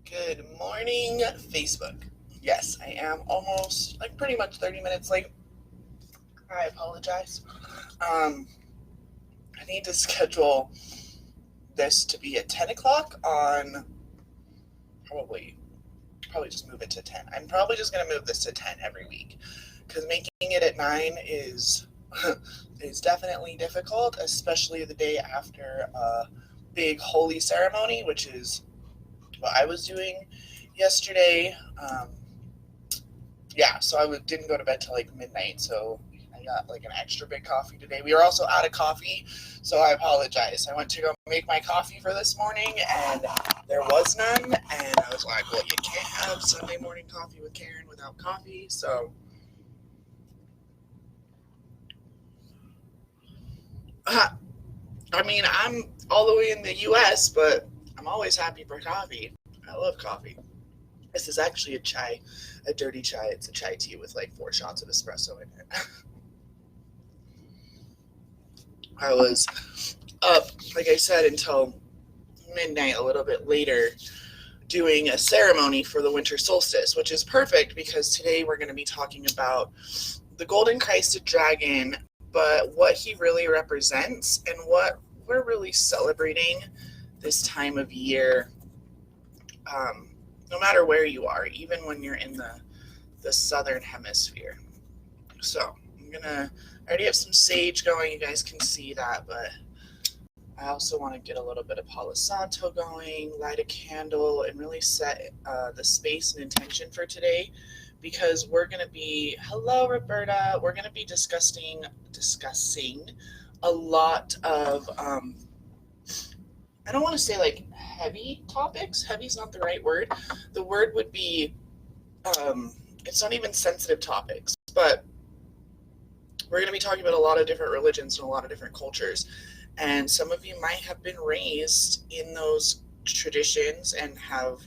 Good morning, Facebook. Yes, I am almost, pretty much 30 minutes late. I apologize. Um, I need to schedule this to be at 10 o'clock on probably just move it to 10. I'm probably just going to move this to 10 every week because making it at 9 is is definitely difficult, especially the day after a big holy ceremony, which is what I was doing yesterday. So didn't go to bed till midnight, so I got an extra big coffee today. We were also out of coffee, so I apologize. I went to go make my coffee for this morning, and there was none, and I was like, well, you can't have Sunday morning coffee with Caryn without coffee, so I'm all the way in the U.S., but I'm always happy for coffee. I love coffee. This is actually a dirty chai. It's a chai tea with 4 shots of espresso in it. I was up, like I said, until midnight, a little bit later, doing a ceremony for the winter solstice, which is perfect because today we're going to be talking about the golden Christed dragon, but what he really represents and what we're really celebrating this time of year, no matter where you are, even when you're in the southern hemisphere. So I already have some sage going, you guys can see that, but I also want to get a little bit of Palo Santo going, light a candle, and really set the space and intention for today, because we're going to be, hello Roberta, we're going to be discussing a lot of, I don't want to say heavy topics. Heavy's not the right word. The word would be, it's not even sensitive topics, but we're going to be talking about a lot of different religions and a lot of different cultures. And some of you might have been raised in those traditions and have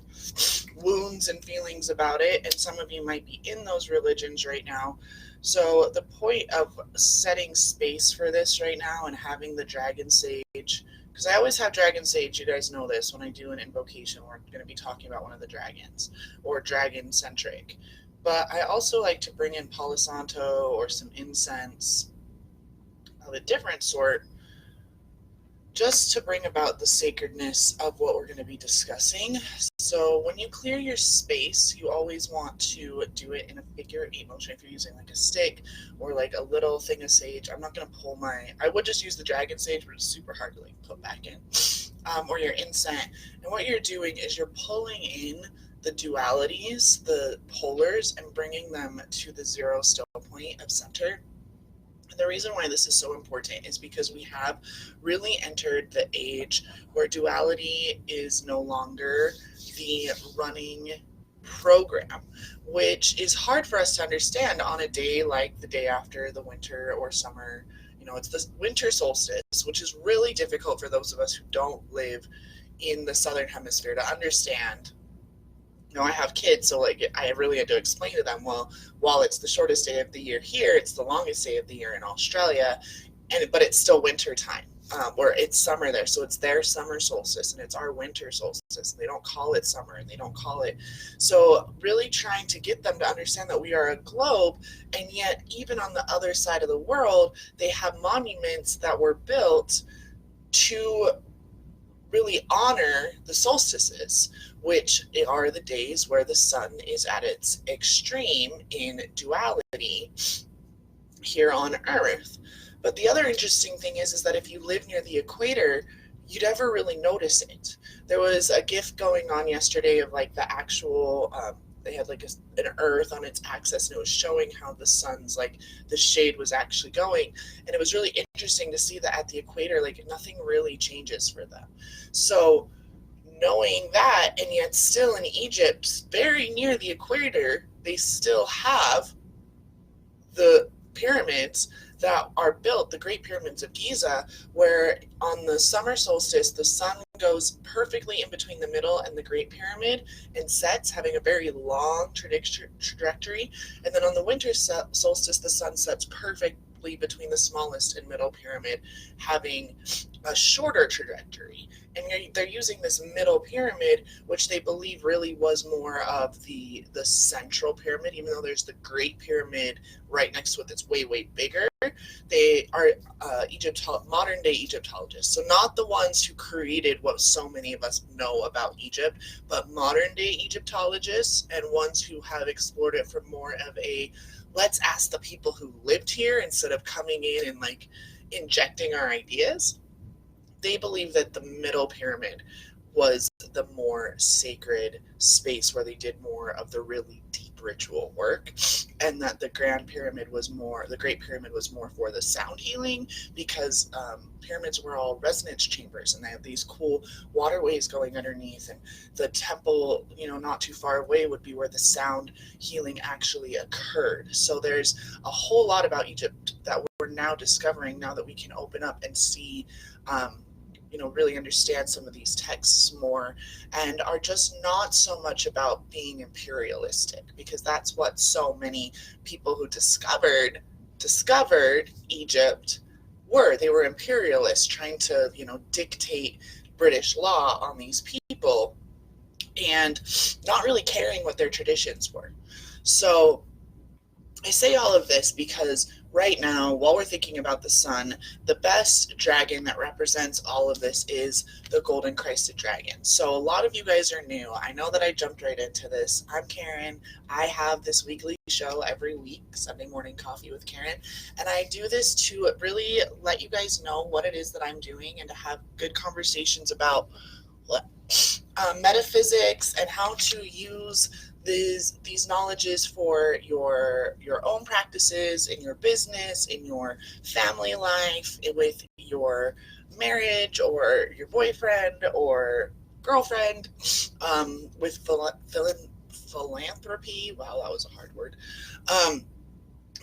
wounds and feelings about it. And some of you might be in those religions right now. So the point of setting space for this right now and having the dragon sage, because I always have dragon sage, you guys know this, when I do an invocation, we're going to be talking about one of the dragons or dragon centric. But I also like to bring in Palo Santo or some incense of a different sort, just to bring about the sacredness of what we're going to be discussing. So when you clear your space, you always want to do it in a figure 8 motion. If you're using a stick or a little thing of sage, I'm not going to pull I would just use the dragon sage, but it's super hard to put back in, or your incense. And what you're doing is you're pulling in the dualities, the polars, and bringing them to the zero still point of center. The reason why this is so important is because we have really entered the age where duality is no longer the running program, which is hard for us to understand on a day like the day after the winter or summer. It's the winter solstice, which is really difficult for those of us who don't live in the southern hemisphere to understand. I have kids, so I really had to explain to them, well, while it's the shortest day of the year here, it's the longest day of the year in Australia, but it's still winter time, or it's summer there, so it's their summer solstice and it's our winter solstice. They don't call it summer and they don't call it. So really trying to get them to understand that we are a globe, and yet even on the other side of the world, they have monuments that were built to really honor the solstices, which are the days where the sun is at its extreme in duality here on Earth. But the other interesting thing is that if you live near the equator, you'd never really notice it. There was a GIF going on yesterday of the actual, they had an Earth on its axis, and it was showing how the sun's the shade was actually going, and it was really interesting to see that at the equator nothing really changes for them. So knowing that, and yet still in Egypt, very near the equator, they still have the pyramids that are built, the Great Pyramids of Giza, where on the summer solstice, the sun goes perfectly in between the middle and the Great Pyramid and sets, having a very long trajectory. And then on the winter solstice, the sun sets perfect typically between the smallest and middle pyramid having a shorter trajectory. And they're using this middle pyramid, which they believe really was more of the central pyramid, even though there's the Great Pyramid right next to it that's way, way bigger. They are modern day Egyptologists. So not the ones who created what so many of us know about Egypt, but modern day Egyptologists and ones who have explored it from more of a let's ask the people who lived here instead of coming in and like injecting our ideas. They believe that the middle pyramid was the more sacred space where they did more of the really deep ritual work, and that the Great Pyramid was more for the sound healing, because pyramids were all resonance chambers and they have these cool waterways going underneath, and the temple, not too far away would be where the sound healing actually occurred. So there's a whole lot about Egypt that we're now discovering, now that we can open up and see really understand some of these texts more, and are just not so much about being imperialistic, because that's what so many people who discovered Egypt were. They were imperialists trying to, dictate British law on these people and not really caring what their traditions were. So I say all of this because right now, while we're thinking about the sun, the best dragon that represents all of this is the golden crested dragon. So a lot of you guys are new. I know that I jumped right into this. I'm Caryn. I have this weekly show every week, Sunday Morning Coffee with Caryn, and I do this to really let you guys know what it is that I'm doing and to have good conversations about metaphysics and how to use these knowledges for your own practices, in your business, in your family life, with your marriage or your boyfriend or girlfriend, with philanthropy. Wow, that was a hard word.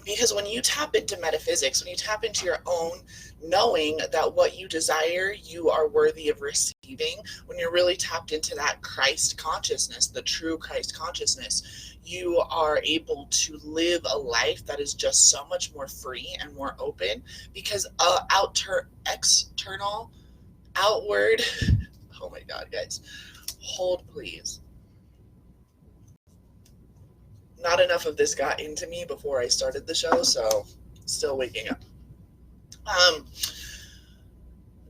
Because when you tap into metaphysics, when you tap into your own knowing that what you desire, you are worthy of receiving, when you're really tapped into that Christ consciousness, the true Christ consciousness, you are able to live a life that is just so much more free and more open, because outward, oh my God, guys, hold please. Not enough of this got into me before I started the show, so still waking up.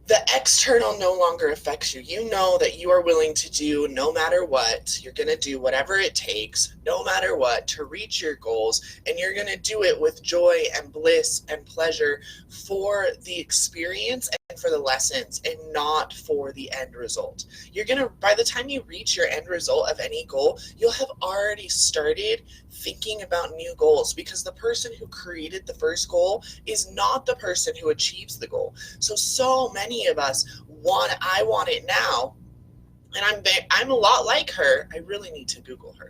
The external no longer affects you. You know that you are willing to do no matter what. You're going to do whatever it takes, no matter what, to reach your goals. And you're going to do it with joy and bliss and pleasure for the experience and for the lessons, and not for the end result. You're going to, by the time you reach your end result of any goal, you'll have already started thinking about new goals, because the person who created the first goal is not the person who achieves the goal. So many of us I want it now, and I'm a lot like her. I really need to Google her.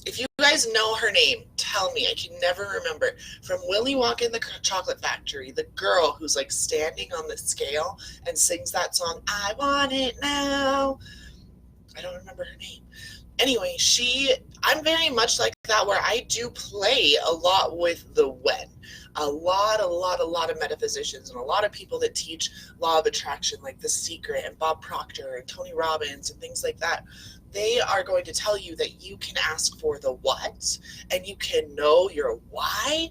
If you guys know her name, tell me. I can never remember. From Willy Wonka and the Chocolate Factory, the girl who's like standing on the scale and sings that song, I want it now. I don't remember her name. Anyway, I'm very much like that, where I do play a lot with the when. A lot of metaphysicians and a lot of people that teach law of attraction, like The Secret and Bob Proctor and Tony Robbins and things like that, they are going to tell you that you can ask for the what and you can know your why,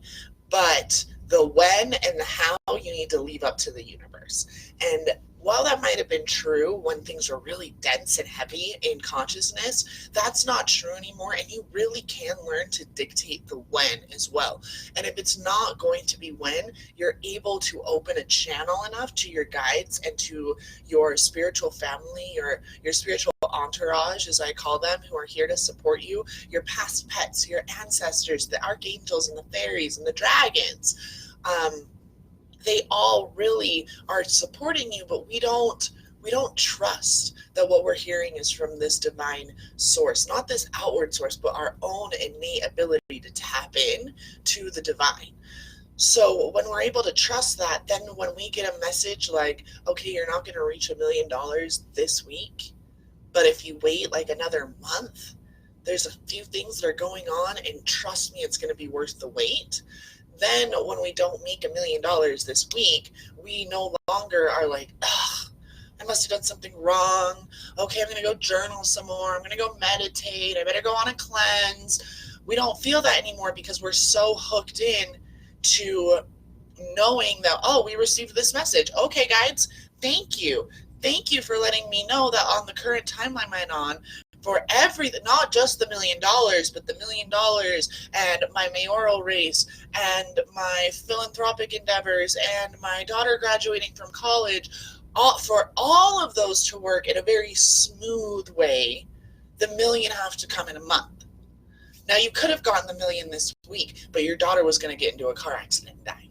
but the when and the how you need to leave up to the universe. And while that might have been true when things were really dense and heavy in consciousness, that's not true anymore. And you really can learn to dictate the when as well. And if it's not going to be when, you're able to open a channel enough to your guides and to your spiritual family, your spiritual entourage, as I call them, who are here to support you, your past pets, your ancestors, the archangels and the fairies and the dragons. They all really are supporting you, but we don't trust that what we're hearing is from this divine source, not this outward source, but our own innate ability to tap in to the divine. So when we're able to trust that, then when we get a message like, okay, you're not going to reach $1 million this week, but if you wait like another month, there's a few things that are going on, and trust me, it's going to be worth the wait. Then when we don't make $1 million this week, we no longer are like, ugh, I must have done something wrong. Okay, I'm going to go journal some more. I'm going to go meditate. I better go on a cleanse. We don't feel that anymore because we're so hooked in to knowing that, oh, we received this message. Okay, guys, thank you. Thank you for letting me know that on the current timeline I'm on, for everything, not just the $1 million, but the $1 million and my mayoral race and my philanthropic endeavors and my daughter graduating from college, for all of those to work in a very smooth way, the $1 million have to come in a month. Now, you could have gotten the $1 million this week, but your daughter was going to get into a car accident and die,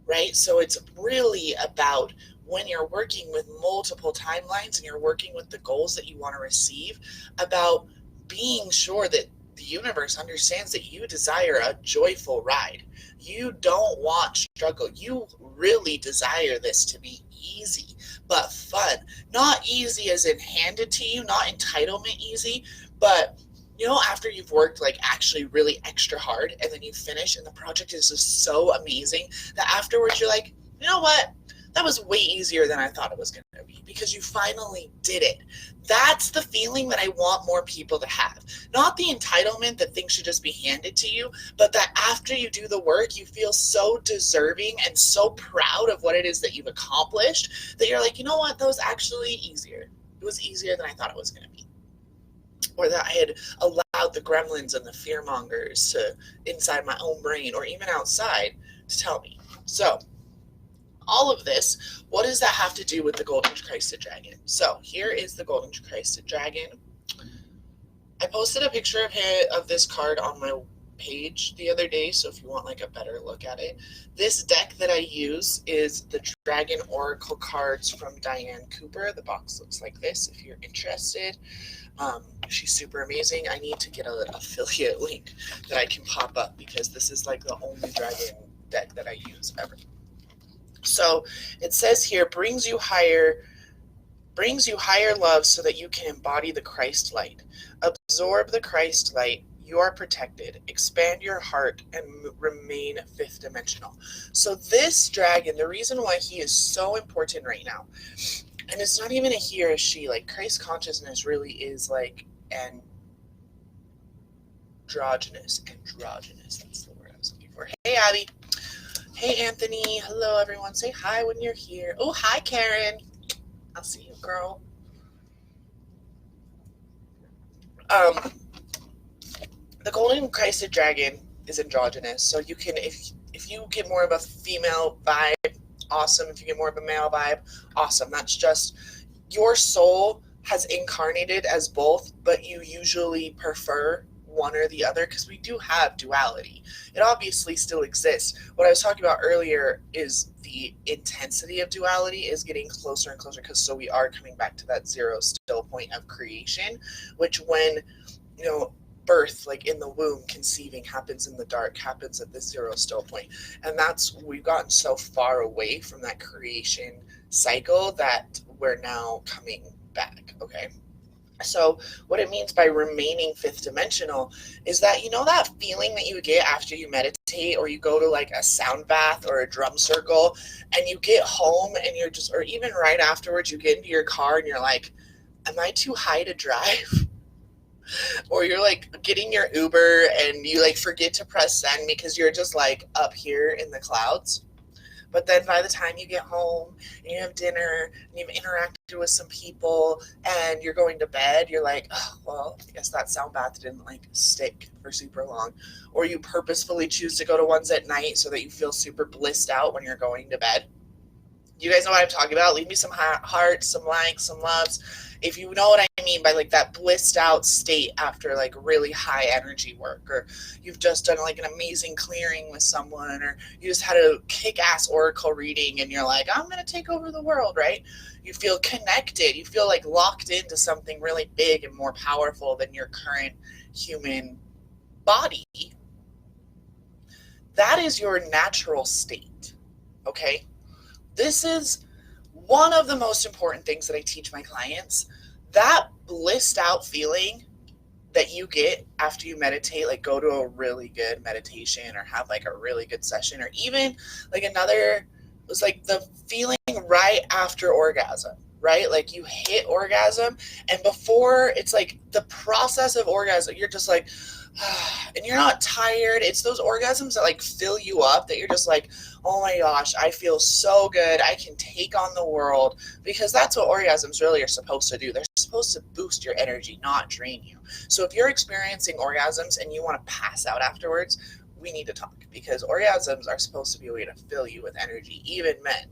right? So it's really about when you're working with multiple timelines and you're working with the goals that you want to receive, about being sure that the universe understands that you desire a joyful ride. You don't want struggle. You really desire this to be easy, but fun. Not easy as in handed to you, not entitlement easy, but after you've worked like actually really extra hard and then you finish and the project is just so amazing that afterwards you're like, you know what? That was way easier than I thought it was going to be because you finally did it. That's the feeling that I want more people to have. Not the entitlement that things should just be handed to you, but that after you do the work, you feel so deserving and so proud of what it is that you've accomplished that you're like, you know what? That was actually easier. It was easier than I thought it was going to be. Or that I had allowed the gremlins and the fearmongers to inside my own brain or even outside to tell me. So all of this, what does that have to do with the golden Christed dragon? So here is the golden Christed dragon. I posted a picture of this card on my page the other day, so if you want like a better look at it. This deck that I use is the Dragon Oracle cards from Diane Cooper. The box looks like this if you're interested. She's super amazing. I need to get an affiliate link that I can pop up because this is like the only dragon deck that I use ever. So it says here, brings you higher love so that you can embody the Christ light. Absorb the Christ light. You are protected. Expand your heart and remain fifth dimensional. So this dragon, the reason why he is so important right now, and it's not even a he or a she, like Christ consciousness really is like androgynous, that's the word I was looking for. Hey, Abby. Hey, Anthony. Hello, everyone. Say hi when you're here. Oh, hi, Caryn. I'll see you, girl. The golden Christed dragon is androgynous, so you can, if you get more of a female vibe, awesome. If you get more of a male vibe, awesome. That's just your soul has incarnated as both, but you usually prefer one or the other because we do have duality. It obviously still exists. What I was talking about earlier is the intensity of duality is getting closer and closer because so we are coming back to that zero still point of creation, which when, birth, like in the womb, conceiving happens in the dark, happens at the zero still point. And we've gotten so far away from that creation cycle that we're now coming back, okay? So what it means by remaining fifth dimensional is that, that feeling that you get after you meditate or you go to like a sound bath or a drum circle and you get home and you're just, or even right afterwards, you get into your car and you're like, am I too high to drive? Or you're like getting your Uber and you like forget to press send because you're just like up here in the clouds. But then by the time you get home and you have dinner and you've interacted with some people and you're going to bed, you're like, oh, well, I guess that sound bath didn't like stick for super long. Or you purposefully choose to go to ones at night so that you feel super blissed out when you're going to bed. You guys know what I'm talking about? Leave me some hearts, some likes, some loves. If you know what I mean by like that blissed out state after like really high energy work, or you've just done like an amazing clearing with someone, or you just had a kick-ass oracle reading and you're like, I'm going to take over the world, right? You feel connected. You feel like locked into something really big and more powerful than your current human body. That is your natural state, okay? This is one of the most important things that I teach my clients. That blissed out feeling that you get after you meditate, like go to a really good meditation or have like a really good session, or even like another was like the feeling right after orgasm, right? Like you hit orgasm, and before, it's like the process of orgasm, you're just like, and you're not tired. It's those orgasms that like fill you up, that you're just like, oh my gosh, I feel so good. I can take on the world, because that's what orgasms really are supposed to do. They're supposed to boost your energy, not drain you. So if you're experiencing orgasms and you want to pass out afterwards, we need to talk, because orgasms are supposed to be a way to fill you with energy. Even men,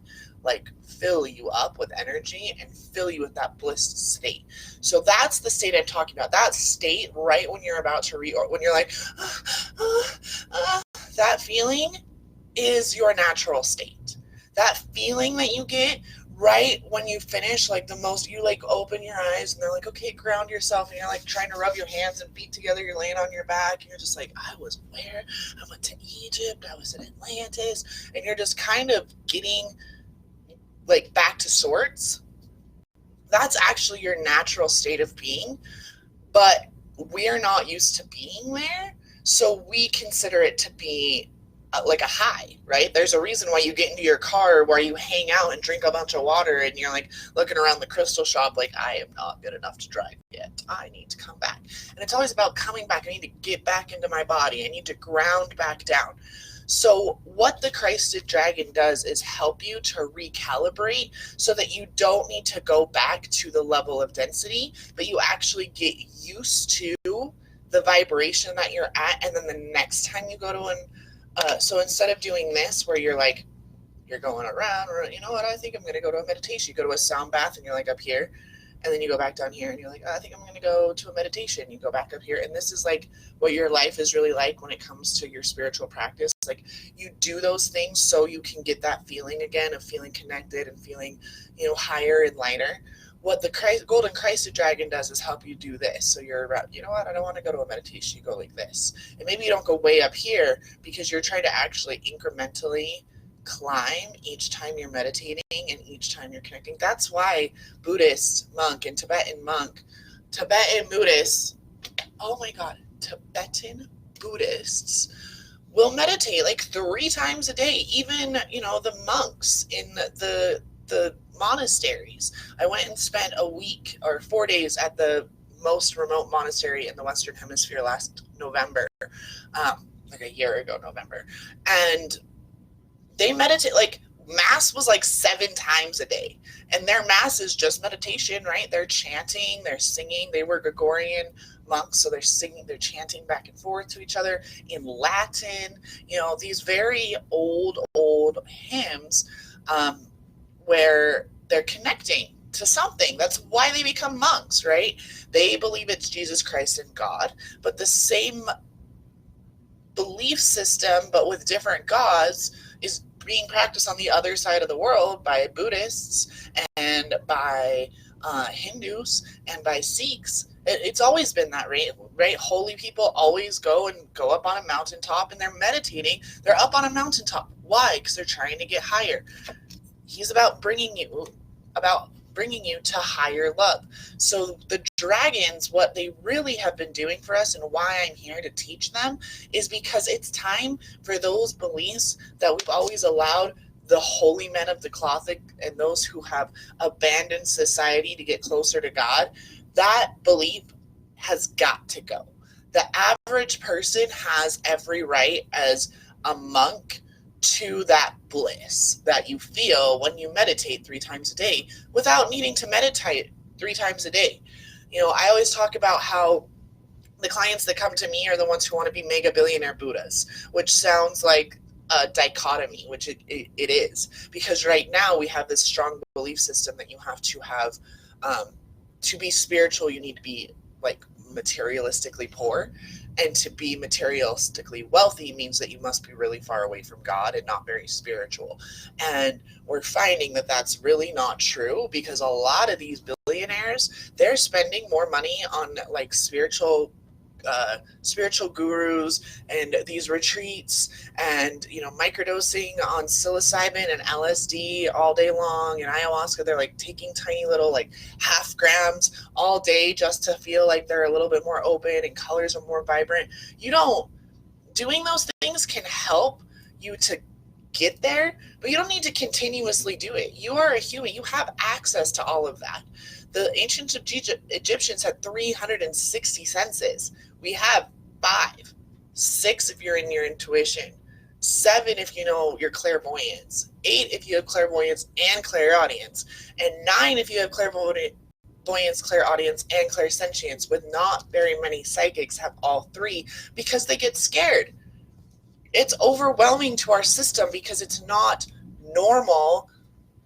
like, fill you up with energy and fill you with that bliss state. So that's the state I'm talking about. That state right when you're about to when you're like, that feeling is your natural state. That feeling that you get right when you finish, like the most, you like open your eyes and they're like, okay, ground yourself, and you're like trying to rub your hands and feet together, you're laying on your back, and you're just like, I was where? I went to Egypt, I was in Atlantis, and you're just kind of getting like back to sorts. That's actually your natural state of being, but we're not used to being there, so we consider it to be like a high, right? There's a reason why you get into your car where you hang out and drink a bunch of water, and you're like looking around the crystal shop like, I am not good enough to drive yet. I need to come back. And it's always about coming back. I need to get back into my body. I need to ground back down. So what the Christed Dragon does is help you to recalibrate, so that you don't need to go back to the level of density, but you actually get used to the vibration that you're at. And then the next time you go to so instead of doing this where you're like, you're going around, or you know what, I think I'm going to go to a meditation. You go to a sound bath and you're like up here, and then you go back down here and you're like, I think I'm going to go to a meditation. You go back up here. And this is like what your life is really like when it comes to your spiritual practice. Like, you do those things so you can get that feeling again of feeling connected and feeling, higher and lighter. What the Golden Christed Dragon does is help you do this. So you're, you know what, I don't want to go to a meditation. You go like this. And maybe you don't go way up here, because you're trying to actually incrementally climb each time you're meditating and each time you're connecting. That's why Buddhist monk and Tibetan Buddhists, oh my God, Tibetan Buddhists will meditate like 3 times a day. Even, the monks in the monasteries. I went and spent a week or 4 days at the most remote monastery in the Western Hemisphere last November, like a year ago, November. And they meditate, like mass was like 7 times a day. And their mass is just meditation, right? They're chanting, they're singing. They were Gregorian monks, so they're singing, they're chanting back and forth to each other in Latin, these very old hymns, where they're connecting to something. That's why they become monks, right? They believe it's Jesus Christ and God, but the same belief system, but with different gods, is being practiced on the other side of the world by Buddhists and by Hindus and by Sikhs. It's always been that, right? Holy people always go up on a mountaintop, and they're meditating. They're up on a mountaintop. Why? Because they're trying to get higher. He's about bringing you to higher love. So the dragons, what they really have been doing for us, and why I'm here to teach them, is because it's time for those beliefs that we've always allowed the holy men of the cloth and those who have abandoned society to get closer to God. That belief has got to go. The average person has every right as a monk to that bliss that you feel when you meditate 3 times a day without needing to meditate 3 times a day. I always talk about how the clients that come to me are the ones who want to be mega billionaire Buddhas, which sounds like a dichotomy, which it is, because right now we have this strong belief system that you have to be spiritual, you need to be like materialistically poor. And to be materialistically wealthy means that you must be really far away from God and not very spiritual. And we're finding that that's really not true, because a lot of these billionaires, they're spending more money on like spiritual spiritual gurus and these retreats and, you know, microdosing on psilocybin and LSD all day long and ayahuasca. They're like taking tiny little like half grams all day just to feel like they're a little bit more open and colors are more vibrant. Doing those things can help you to get there, but you don't need to continuously do it. You are a human. You have access to all of that. The ancient Egyptians had 360 senses. We have 5, 6 if you're in your intuition, 7 if you know your clairvoyance, 8 if you have clairvoyance and clairaudience, and 9 if you have clairvoyance, clairaudience, and clairsentience. With not very many psychics have all 3 because they get scared. It's overwhelming to our system because it's not normal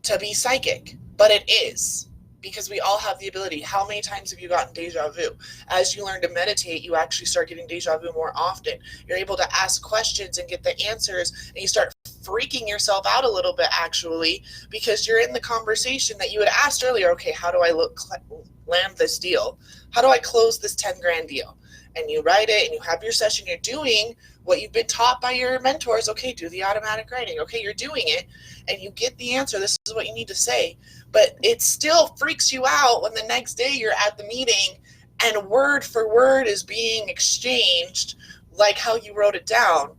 to be psychic, but it is because we all have the ability. How many times have you gotten deja vu? As you learn to meditate, you actually start getting deja vu more often. You're able to ask questions and get the answers, and you start freaking yourself out a little bit actually because you're in the conversation that you had asked earlier. Okay, how do I land this deal? How do I close this 10 grand deal? And you write it and you have your session. You're doing what you've been taught by your mentors. Okay, do the automatic writing. Okay, you're doing it and you get the answer. This is what you need to say. But it still freaks you out when the next day you're at the meeting and word for word is being exchanged like how you wrote it down.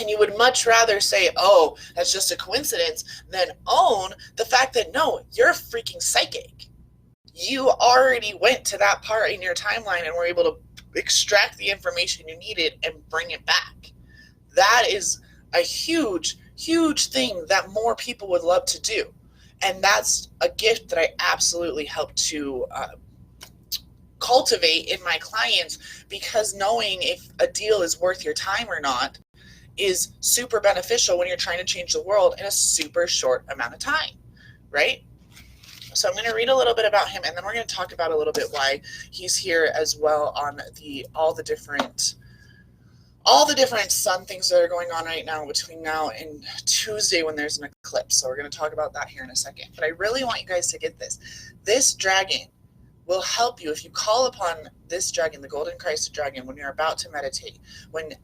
And you would much rather say, oh, that's just a coincidence, than own the fact that, no, you're freaking psychic. You already went to that part in your timeline and were able to extract the information you needed and bring it back. That is a huge, huge thing that more people would love to do. And that's a gift that I absolutely help to cultivate in my clients, because knowing if a deal is worth your time or not is super beneficial when you're trying to change the world in a super short amount of time, right? So I'm going to read a little bit about him, and then we're going to talk about a little bit why he's here as well on all the different sun things that are going on right now between now and Tuesday when there's an eclipse. So we're going to talk about that here in a second. But I really want you guys to get this. This dragon will help you if you call upon this dragon, the golden Christ dragon, when you're about to meditate,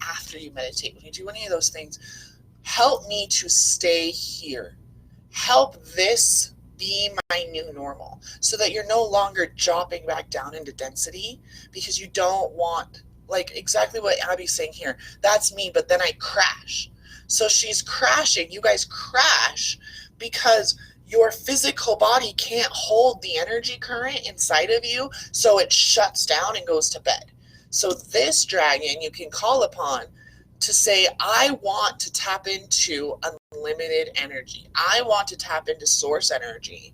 after you meditate, when you do any of those things. Help me to stay here. Help this be my new normal, so that you're no longer dropping back down into density, because you don't want, like exactly what Abby's saying here. That's me, but then I crash. So she's crashing. You guys crash because your physical body can't hold the energy current inside of you, so it shuts down and goes to bed. So this dragon you can call upon to say, I want to tap into unlimited energy. I want to tap into source energy.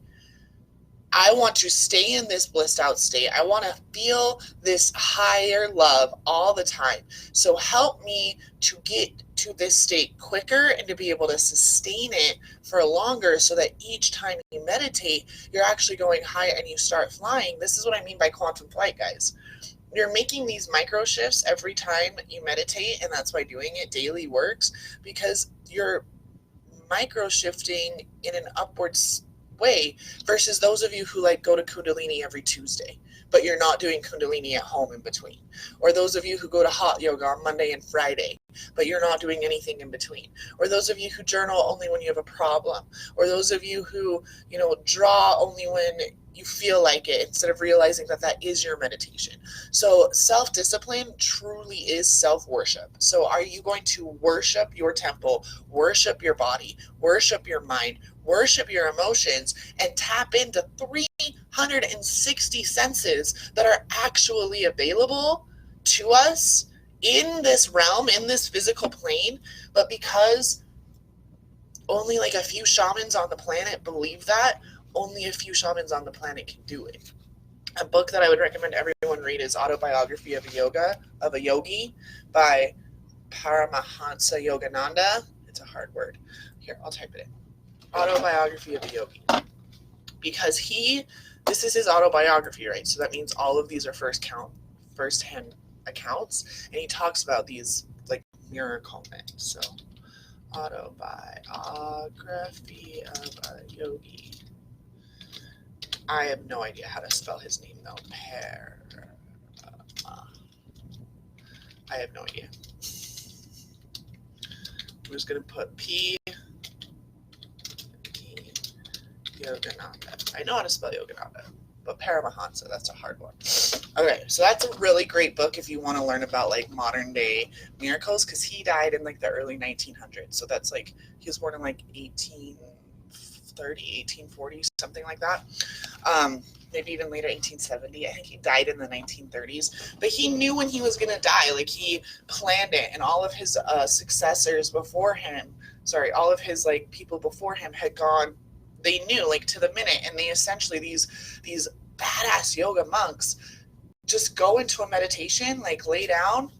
I want to stay in this blissed out state. I want to feel this higher love all the time. So help me to get to this state quicker and to be able to sustain it for longer, so that each time you meditate, you're actually going high and you start flying. This is what I mean by quantum flight, guys. You're making these micro shifts every time you meditate, and that's why doing it daily works, because you're micro shifting in an upwards way, versus those of you who like go to Kundalini every Tuesday, but you're not doing Kundalini at home in between, or those of you who go to hot yoga on Monday and Friday, but you're not doing anything in between, or those of you who journal only when you have a problem, or those of you who, draw only when you feel like it, instead of realizing that that is your meditation. So self-discipline truly is self-worship. So are you going to worship your temple, worship your body, worship your mind, worship your emotions, and tap into 360 senses that are actually available to us in this realm, in this physical plane? But because only like a few shamans on the planet believe that, only a few shamans on the planet can do it. A book that I would recommend everyone read is Autobiography of a Yogi by Paramahansa Yogananda. It's a hard word. Here, I'll type it in. Autobiography of a Yogi. Because this is his autobiography, right? So that means all of these are first-hand accounts, and he talks about these like miracle men. So, Autobiography of a Yogi. I have no idea how to spell his name though. I have no idea. I'm just going to put P Yogananda. I know how to spell Yogananda, but Paramahansa, that's a hard one. Okay, so that's a really great book if you want to learn about like modern day miracles, because he died in like the early 1900s. So that's like, he was born in like 1830, 1840, something like that. Maybe even later, 1870. I think he died in the 1930s. But he knew when he was going to die. Like, he planned it, and all of his successors before him, all of his like people before him had gone, they knew like to the minute, and they essentially, these badass yoga monks just go into a meditation, like lay down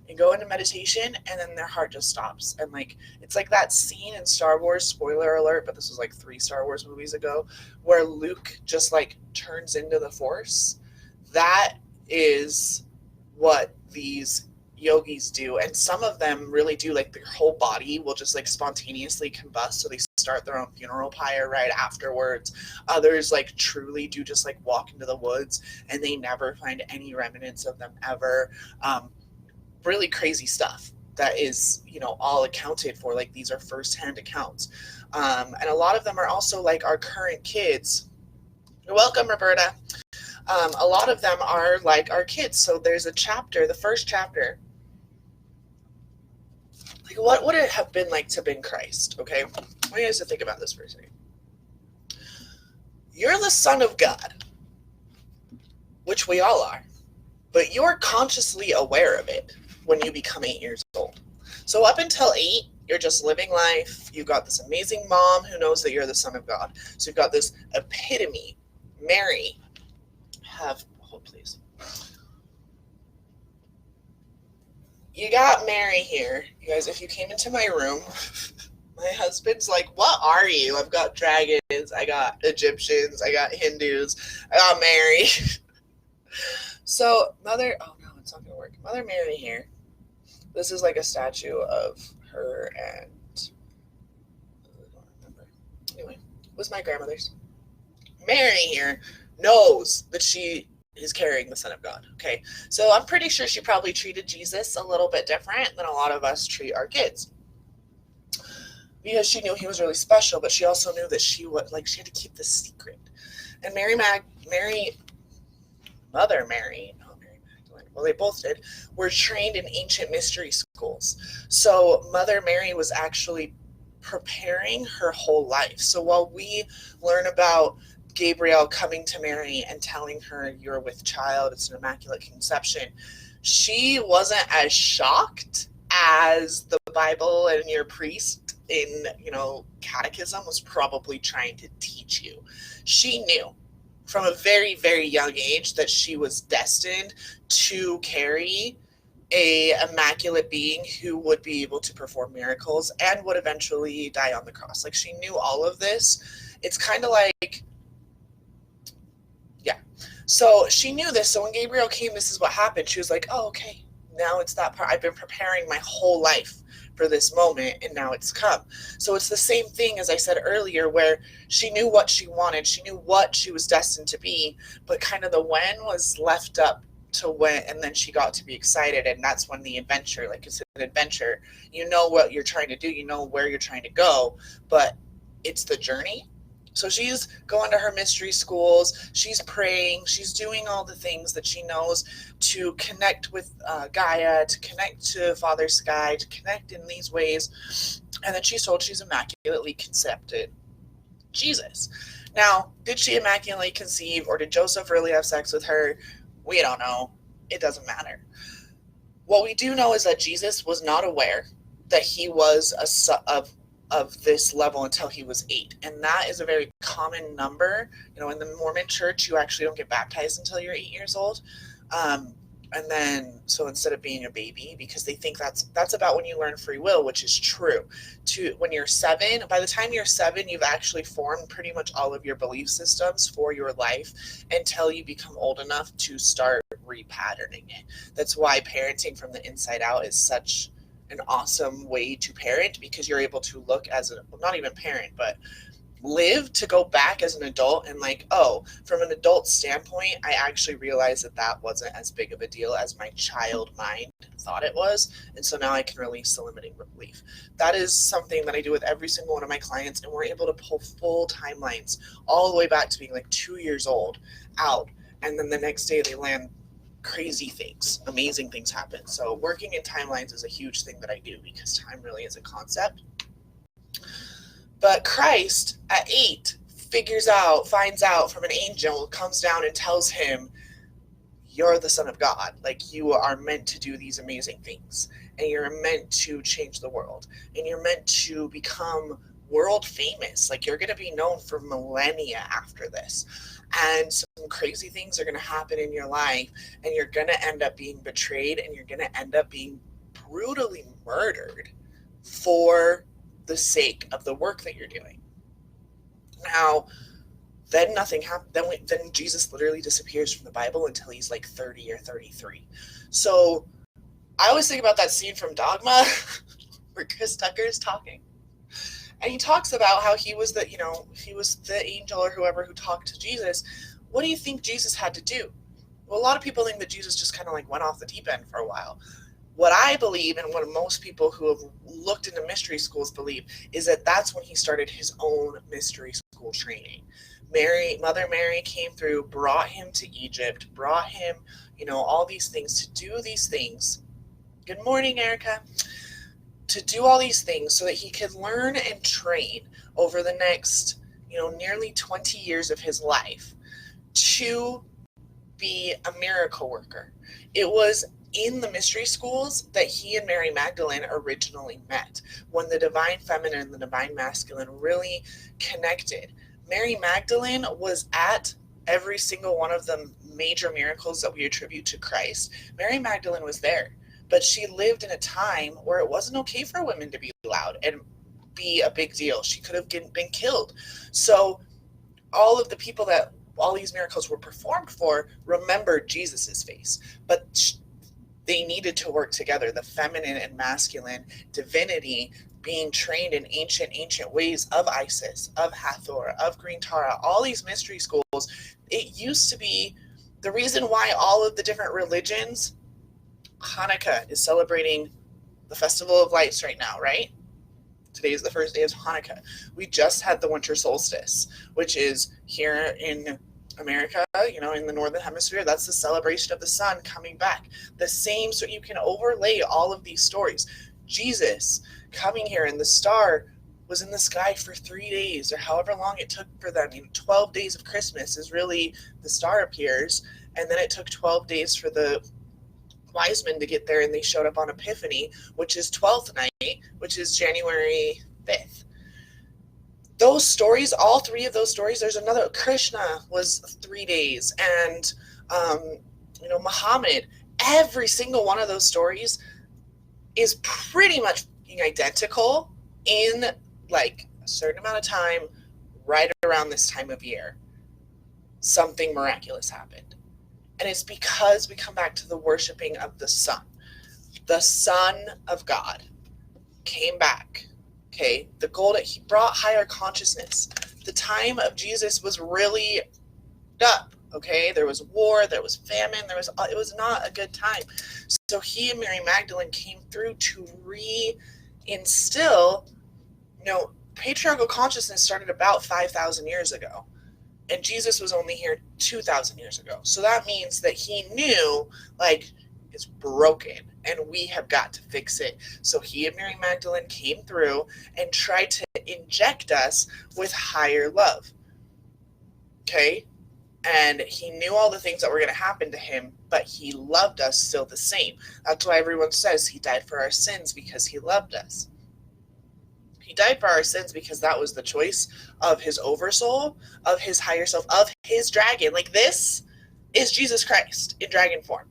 and go into meditation, and then their heart just stops. And like, it's like that scene in Star Wars, spoiler alert, but this was like 3 Star Wars movies ago, where Luke just like turns into the Force. That is what these yogis do. And some of them really do, like their whole body will just like spontaneously combust, so they start their own funeral pyre right afterwards. Others like truly do just like walk into the woods, and they never find any remnants of them ever. Really crazy stuff that is, all accounted for. Like, these are firsthand accounts. And a lot of them are also like our current kids. You're welcome, Roberta. A lot of them are like our kids. So there's a chapter, the first chapter. Like, what would it have been like to have been Christ? Okay, I want you guys to think about this for a second. You're the Son of God, which we all are, but you're consciously aware of it when you become 8 years old. So up until 8, you're just living life. You've got this amazing mom who knows that you're the Son of God. So you've got this epitome. Mary, hold please. You got Mary here. You guys, if you came into my room, my husband's like, what are you? I've got dragons, I got Egyptians, I got Hindus, I got Mary. So Mother, oh no, it's not going to work. Mother Mary here. This is like a statue of her, and I don't remember. Anyway, it was my grandmother's. Mary here knows that she is carrying the Son of God. Okay, so I'm pretty sure she probably treated Jesus a little bit different than a lot of us treat our kids, because she knew he was really special, but she also knew that she had to keep this secret. And Mother Mary, well, they both did, were trained in ancient mystery schools. So Mother Mary was actually preparing her whole life. So while we learn about Gabriel coming to Mary and telling her, you're with child, it's an immaculate conception, she wasn't as shocked as the Bible and your priest in, catechism was probably trying to teach you. She knew from a very, very young age that she was destined to carry a immaculate being who would be able to perform miracles and would eventually die on the cross. Like, she knew all of this. It's kind of like, yeah. So she knew this. So when Gabriel came, this is what happened. She was like, oh, okay, now it's that part. I've been preparing my whole life for this moment, and now it's come. So it's the same thing as I said earlier, where she knew what she wanted, she knew what she was destined to be, but kind of the when was left up to when, and then she got to be excited, and that's when the adventure, like it's an adventure, you know what you're trying to do, you know where you're trying to go, but it's the journey. So she's going to her mystery schools, she's praying, she's doing all the things that she knows to connect with Gaia, to connect to Father Sky, to connect in these ways. And then she's told she's immaculately conceived Jesus. Now, did she immaculately conceive, or did Joseph really have sex with her? We don't know. It doesn't matter. What we do know is that Jesus was not aware that he was of this level until he was 8. And that is a very common number. In the Mormon church, you actually don't get baptized until you're 8 years old. And then, so instead of being a baby, because they think that's about when you learn free will, which is true. When you're 7, by the time you're 7, you've actually formed pretty much all of your belief systems for your life until you become old enough to start repatterning it. That's why parenting from the inside out is such an awesome way to parent, because you're able to look as not even parent, but live to go back as an adult and like, oh, from an adult standpoint, I actually realized that that wasn't as big of a deal as my child mind thought it was. And so now I can release the limiting belief. That is something that I do with every single one of my clients. And we're able to pull full timelines all the way back to being like 2 years old out. And then the next day they land crazy things, amazing things happen. So working in timelines is a huge thing that I do because time really is a concept. But Christ at 8 finds out from an angel, comes down and tells him, you're the Son of God. Like, you are meant to do these amazing things. And you're meant to change the world. And you're meant to become world famous. Like, you're going to be known for millennia after this. And some crazy things are going to happen in your life. And you're going to end up being betrayed. And you're going to end up being brutally murdered for the sake of the work that you're doing. Now, then nothing happened. Then Jesus literally disappears from the Bible until he's like 30 or 33. So I always think about that scene from Dogma where Chris Tucker is talking. And he talks about how he was the angel or whoever who talked to Jesus. What do you think Jesus had to do? Well, a lot of people think that Jesus just kind of like went off the deep end for a while. What I believe, and what most people who have looked into mystery schools believe, is that that's when he started his own mystery school training. Mother Mary came through, brought him to Egypt, brought him, all these things, to do these things. Good morning, Erica. To do all these things so that he could learn and train over the next, nearly 20 years of his life to be a miracle worker. It was in the mystery schools that he and Mary Magdalene originally met, when the divine feminine and the divine masculine really connected. Mary Magdalene was at every single one of the major miracles that we attribute to Christ. Mary Magdalene was there, but she lived in a time where it wasn't okay for women to be loud and be a big deal. She could have been killed. So all of the people that all these miracles were performed for remembered Jesus's face, but they needed to work together. The feminine and masculine divinity being trained in ancient ways of Isis, of Hathor, of Green Tara, all these mystery schools. It used to be the reason why all of the different religions, Hanukkah is celebrating the Festival of Lights right now, right? Today is the first day of Hanukkah. We just had the winter solstice, which is here in America, in the northern hemisphere. That's the celebration of the sun coming back. The same, so you can overlay all of these stories. Jesus coming here, and the star was in the sky for 3 days, or however long it took for them. 12 days of Christmas is really the star appears, and then it took 12 days for the wise men to get there, and they showed up on Epiphany, which is 12th night, which is January 5th. Those stories, all three of those stories, there's another. Krishna was 3 days, and Muhammad. Every single one of those stories is pretty much identical in like a certain amount of time. Right around this time of year, something miraculous happened, and it's because we come back to the worshiping of the Son. The Son of God came back. Okay, the goal that he brought higher consciousness. The time of Jesus was really up. Okay, there was war, there was famine, it was not a good time. So he and Mary Magdalene came through to reinstill, patriarchal consciousness started about 5,000 years ago, and Jesus was only here 2,000 years ago. So that means that he knew, it's broken, and we have got to fix it. So he and Mary Magdalene came through and tried to inject us with higher love. Okay? And he knew all the things that were going to happen to him, but he loved us still the same. That's why everyone says he died for our sins, because he loved us. He died for our sins because that was the choice of his oversoul, of his higher self, of his dragon. This is Jesus Christ in dragon form.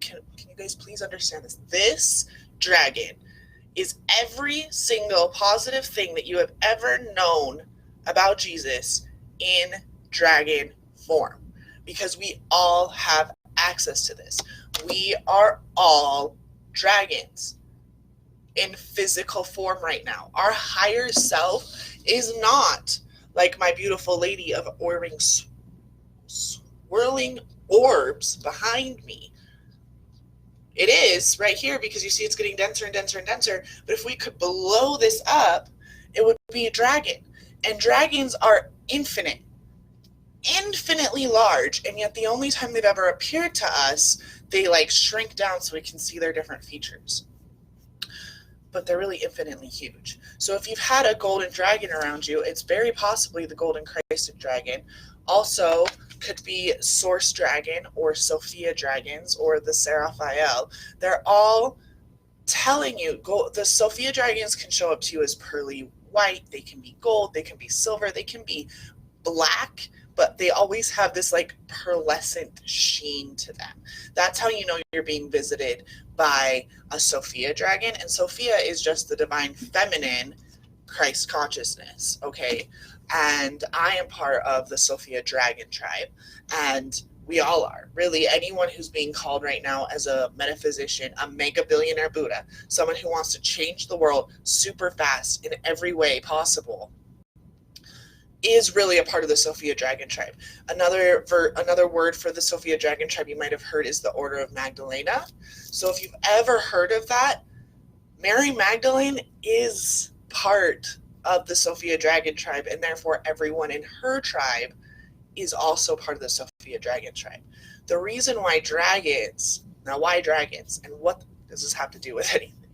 Can you guys please understand this? This dragon is every single positive thing that you have ever known about Jesus in dragon form, because we all have access to this. We are all dragons. in physical form right now. Our higher self is not like my beautiful lady of swirling orbs behind me. It is right here because you see it's getting denser and denser and denser. But if we could blow this up, it would be a dragon. And dragons are infinitely large. And yet the only time they've ever appeared to us, they like shrink down so we can see their different features. But they're really infinitely huge. So if you've had a golden dragon around you, it's very possibly the golden Christed dragon. Also could be Source Dragon or Sophia dragons or the Seraphael. They're all telling you, the Sophia dragons can show up to you as pearly white, they can be gold, they can be silver, they can be black, but they always have this like pearlescent sheen to them. That's how you know you're being visited by a Sophia dragon. And Sophia is just the divine feminine Christ consciousness, okay? And I am part of the Sophia dragon tribe, and we all are. Really, anyone who's being called right now as a metaphysician, a mega billionaire Buddha, someone who wants to change the world super fast in every way possible, is really a part of the Sophia dragon tribe. Another word for the Sophia dragon tribe you might have heard is the Order of Magdalena. So if you've ever heard of that, Mary Magdalene is part of the Sophia dragon tribe, and therefore everyone in her tribe is also part of the Sophia dragon tribe. The reason why dragons, now why dragons, and what does this have to do with anything?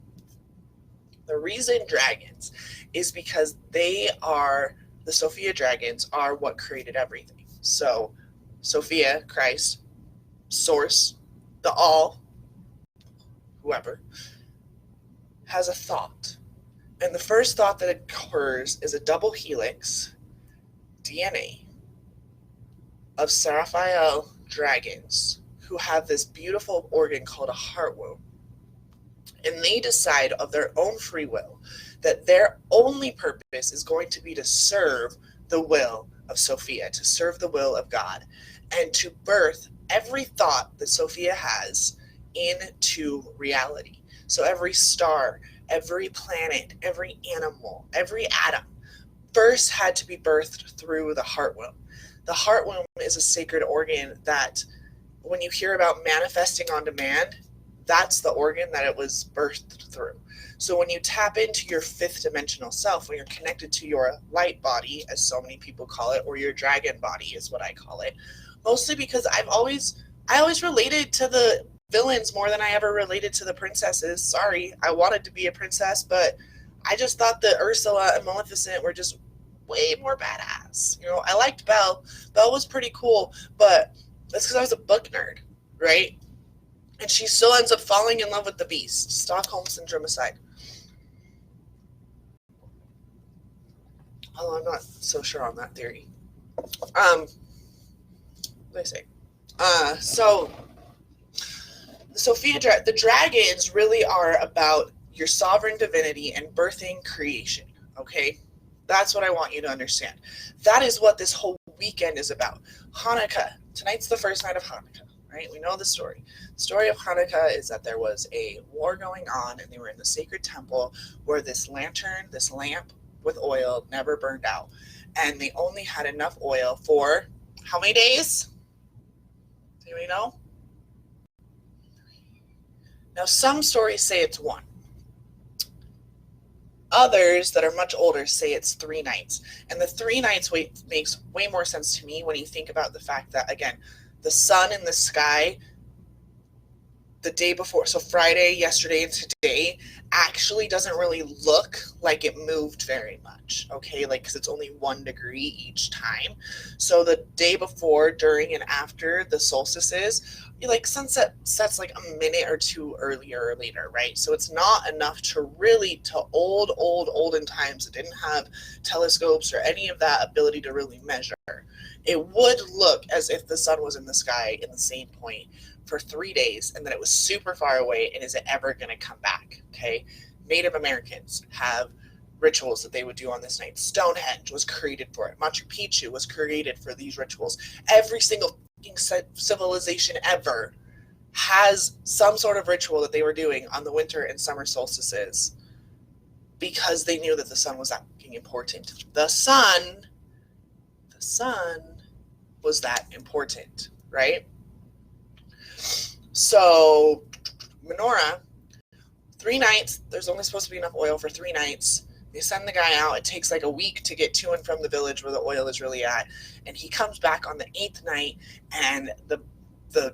The reason dragons is because the Sophia dragons are what created everything. So Sophia, Christ, Source, the all, whoever, has a thought. And the first thought that occurs is a double helix DNA of Seraphael dragons who have this beautiful organ called a heart womb. And they decide of their own free will that their only purpose is going to be to serve the will of Sophia, to serve the will of God, and to birth every thought that Sophia has into reality. So every star, every planet, every animal, every atom first had to be birthed through the heart womb. The heart womb is a sacred organ that when you hear about manifesting on demand, that's the organ that it was birthed through. So when you tap into your fifth dimensional self, when you're connected to your light body, as so many people call it, or your dragon body is what I call it, mostly because I always related to the villains more than I ever related to the princesses. Sorry, I wanted to be a princess, but I just thought that Ursula and Maleficent were just way more badass. You know, I liked Belle. Belle was pretty cool, but that's because I was a book nerd, right? And she still ends up falling in love with the Beast. Stockholm Syndrome aside. Although I'm not so sure on that theory. What did I say? So the dragons really are about your sovereign divinity and birthing creation, okay? That's what I want you to understand. That is what this whole weekend is about. Hanukkah. Tonight's the first night of Hanukkah, right? We know the story. The story of Hanukkah is that there was a war going on, and they were in the sacred temple where this lantern, this lamp with oil, never burned out. And they only had enough oil for how many days? Do you know? Now, some stories say it's 1. Others that are much older say it's 3 nights. And the 3 nights makes way more sense to me when you think about the fact that, again, the sun in the sky the day before, so Friday, yesterday, and today, actually doesn't really look like it moved very much, okay? Like, because it's only 1 degree each time. So the day before, during, and after the solstices, like sunset sets like a minute or 2 earlier or later, right? So it's not enough to really, to olden times that didn't have telescopes or any of that ability to really measure. It would look as if the sun was in the sky in the same point for 3 days, and then it was super far away, and is it ever going to come back, okay? Native Americans have rituals that they would do on this night. Stonehenge was created for it. Machu Picchu was created for these rituals. Every single civilization ever has some sort of ritual that they were doing on the winter and summer solstices because they knew that the sun was that important. The sun was that important, right? So menorah, 3 nights, there's only supposed to be enough oil for 3 nights. They send the guy out. It takes like a week to get to and from the village where the oil is really at. And he comes back on the 8th night, and the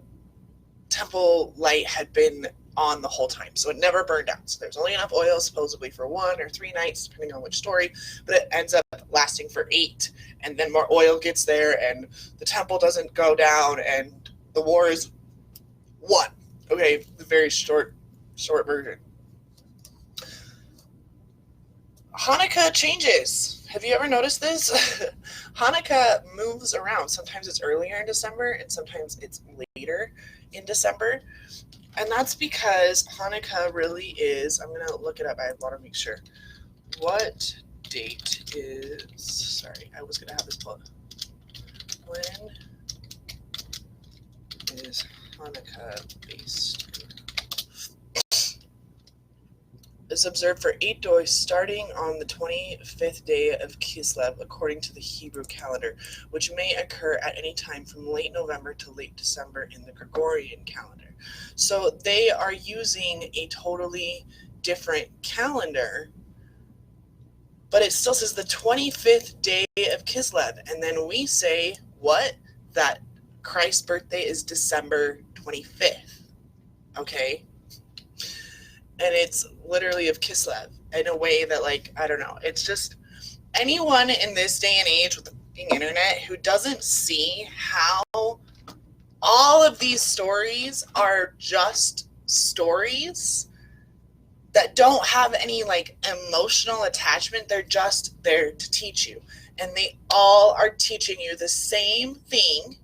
temple light had been on the whole time. So it never burned out. So there's only enough oil supposedly for 1 or 3 nights, depending on which story, but it ends up lasting for 8. And then more oil gets there, and the temple doesn't go down, and the war is won. Okay, the very short version. Hanukkah changes. Have you ever noticed this? Hanukkah moves around. Sometimes it's earlier in December, and sometimes it's later in December. And that's because Hanukkah really is, I'm going to look it up. I want to make sure. What date is, sorry, I was going to have this pulled. When is Hanukkah based? Is observed for 8 days starting on the 25th day of Kislev, according to the Hebrew calendar, which may occur at any time from late November to late December in the Gregorian calendar. So they are using a totally different calendar, but it still says the 25th day of Kislev. And then we say, what? That Christ's birthday is December 25th. Okay? And it's literally of Kislev in a way that, like, I don't know. It's just anyone in this day and age with the internet who doesn't see how all of these stories are just stories that don't have any, like, emotional attachment. They're just there to teach you. And they all are teaching you the same thing,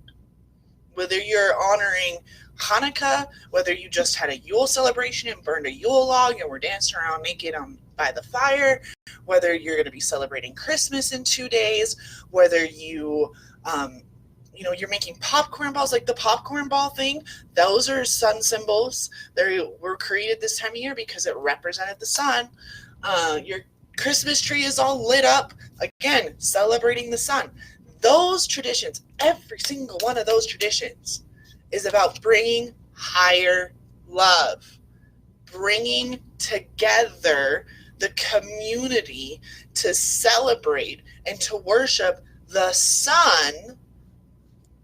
whether you're honoring Hanukkah, whether you just had a Yule celebration and burned a Yule log and were dancing around naked by the fire, whether you're going to be celebrating Christmas in 2 days, whether you're making popcorn balls, like the popcorn ball thing. Those are sun symbols. They were created this time of year because it represented the sun. Your Christmas tree is all lit up, again, celebrating the sun. Those traditions, every single one of those traditions, is about bringing higher love, bringing together the community to celebrate and to worship the sun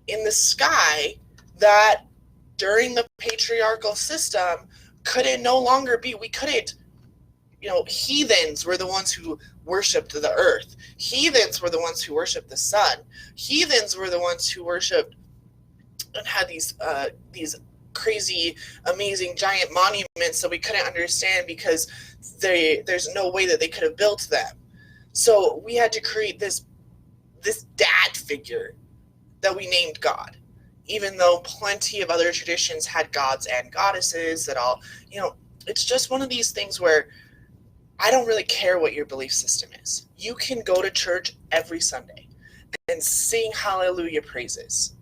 in the sky that during the patriarchal system couldn't no longer be. We couldn't, heathens were the ones who worshiped the earth. Heathens were the ones who worshiped the sun. Heathens were the ones who worshiped and had these crazy, amazing, giant monuments that we couldn't understand because there's no way that they could have built them. So we had to create this dad figure that we named God, even though plenty of other traditions had gods and goddesses that all, it's just one of these things where I don't really care what your belief system is. You can go to church every Sunday and sing hallelujah praises.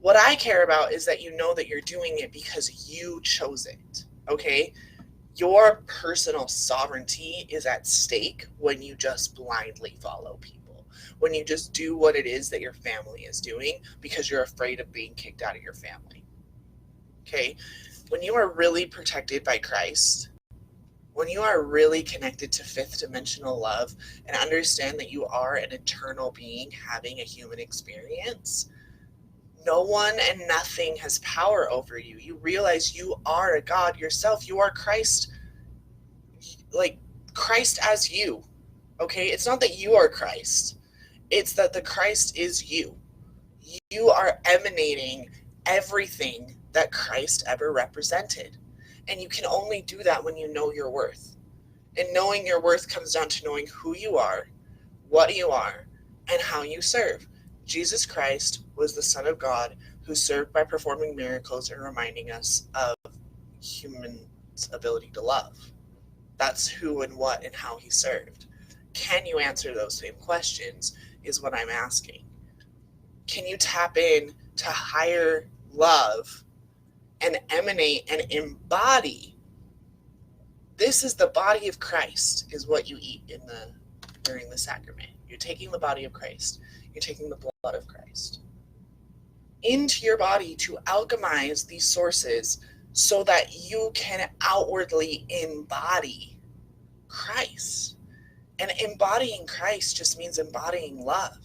What I care about is that you know that you're doing it because you chose it, okay? Your personal sovereignty is at stake when you just blindly follow people, when you just do what it is that your family is doing because you're afraid of being kicked out of your family, okay? When you are really protected by Christ, when you are really connected to fifth dimensional love and understand that you are an eternal being having a human experience, no one and nothing has power over you. You realize you are a God yourself. You are Christ, like Christ as you, okay? It's not that you are Christ. It's that the Christ is you. You are emanating everything that Christ ever represented. And you can only do that when you know your worth. And knowing your worth comes down to knowing who you are, what you are, and how you serve. Jesus Christ was the Son of God who served by performing miracles and reminding us of humans' ability to love. That's who and what and how he served. Can you answer those same questions is what I'm asking. Can you tap in to higher love and emanate and embody This is the body of Christ, is what you eat during the sacrament. You're taking the body of Christ. You're taking the blood of Christ into your body to alchemize these sources so that you can outwardly embody Christ. And embodying Christ just means embodying love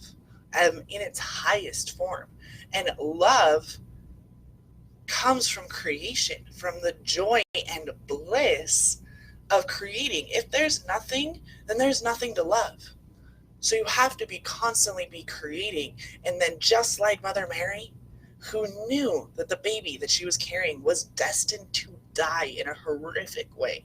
in its highest form. And love comes from creation, from the joy and bliss of creating. If there's nothing, then there's nothing to love. So you have to constantly be creating. And then just like Mother Mary, who knew that the baby that she was carrying was destined to die in a horrific way,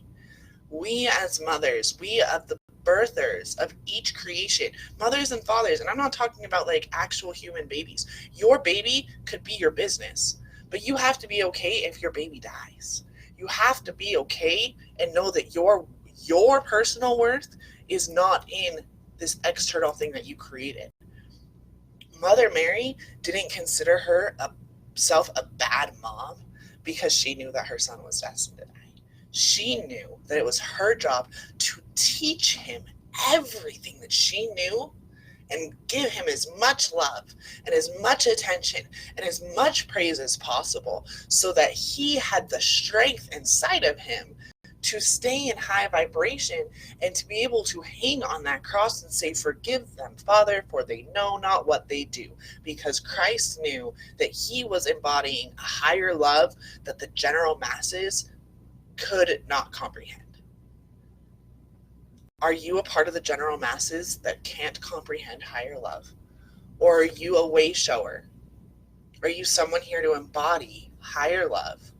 we as mothers, we of the birthers of each creation, mothers and fathers, and I'm not talking about like actual human babies. Your baby could be your business, but you have to be okay if your baby dies. You have to be okay and know that your personal worth is not in this external thing that you created. Mother Mary didn't consider herself a bad mom because she knew that her son was destined to die. She knew that it was her job to teach him everything that she knew and give him as much love and as much attention and as much praise as possible so that he had the strength inside of him to stay in high vibration and to be able to hang on that cross and say, "Forgive them, Father, for they know not what they do." Because Christ knew that he was embodying a higher love that the general masses could not comprehend. Are you a part of the general masses that can't comprehend higher love? Or are you a way shower? Are you someone here to embody higher love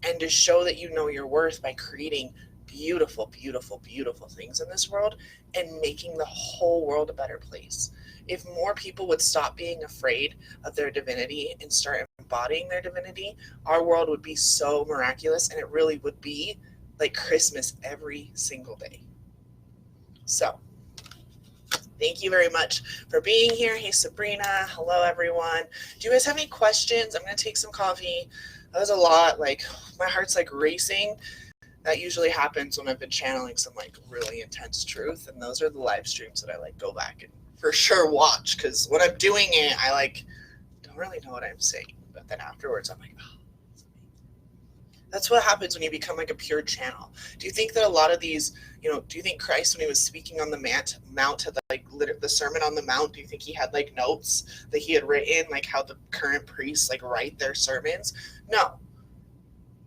and to show that you know your worth by creating beautiful, beautiful, beautiful things in this world and making the whole world a better place? If more people would stop being afraid of their divinity and start embodying their divinity, our world would be so miraculous, and it really would be like Christmas every single day. So, thank you very much for being here. Hey, Sabrina. Hello, everyone. Do you guys have any questions? I'm going to take some coffee. That was a lot. Like, my heart's like racing. That usually happens when I've been channeling some like really intense truth. And those are the live streams that I like go back and for sure watch. Because when I'm doing it, I like don't really know what I'm saying. But then afterwards, I'm like, oh, that's what happens when you become like a pure channel. Do you think that a lot of these, do you think Christ, when he was speaking on the mount had like the Sermon on the Mount, do you think he had like notes that he had written, like how the current priests like write their sermons? No.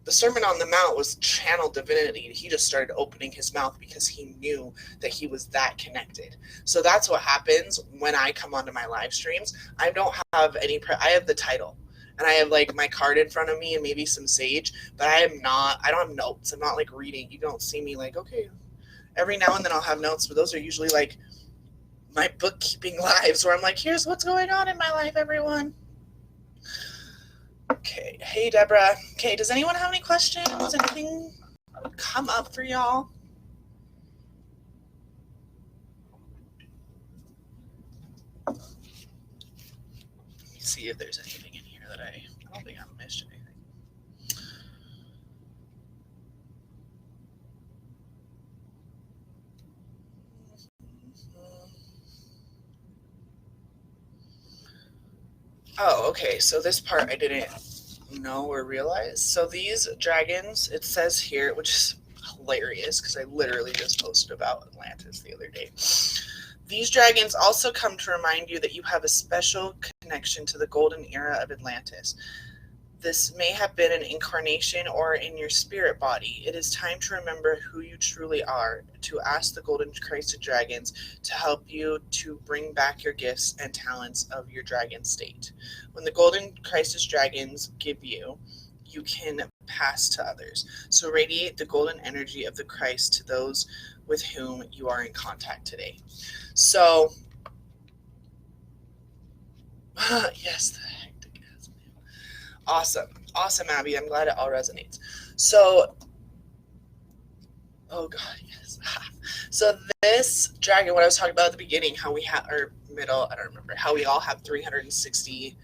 The Sermon on the Mount was channeled divinity. He just started opening his mouth because he knew that he was that connected. So that's what happens when I come onto my live streams. I don't have I have the title. And I have like my card in front of me and maybe some sage, but I don't have notes. I'm not like reading. You don't see me like, okay, every now and then I'll have notes, but those are usually like my bookkeeping lives where I'm like, here's what's going on in my life, everyone. Okay. Hey, Deborah. Okay. Does anyone have any questions? Anything come up for y'all? Let me see if there's anything in here that I don't think I missed anything. Oh, okay. So this part I didn't know or realize. So these dragons, it says here, which is hilarious because I literally just posted about Atlantis the other day. These dragons also come to remind you that you have a special connection to the golden era of Atlantis. This may have been an incarnation or in your spirit body. It is time to remember who you truly are, to ask the golden Christed dragons to help you to bring back your gifts and talents of your dragon state. When the golden Christed dragons give you, you can pass to others. So radiate the golden energy of the Christ to those with whom you are in contact today. So, yes, the hectic is. Awesome, Abby. I'm glad it all resonates. So, oh God, yes. So this dragon, what I was talking about at the beginning, how we have, or middle, I don't remember, how we all have 360